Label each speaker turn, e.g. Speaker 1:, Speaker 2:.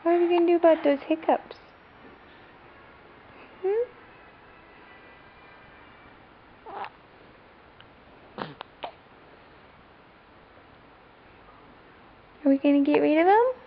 Speaker 1: What are we going to do about those hiccups? Hmm? Are we going to get rid of them?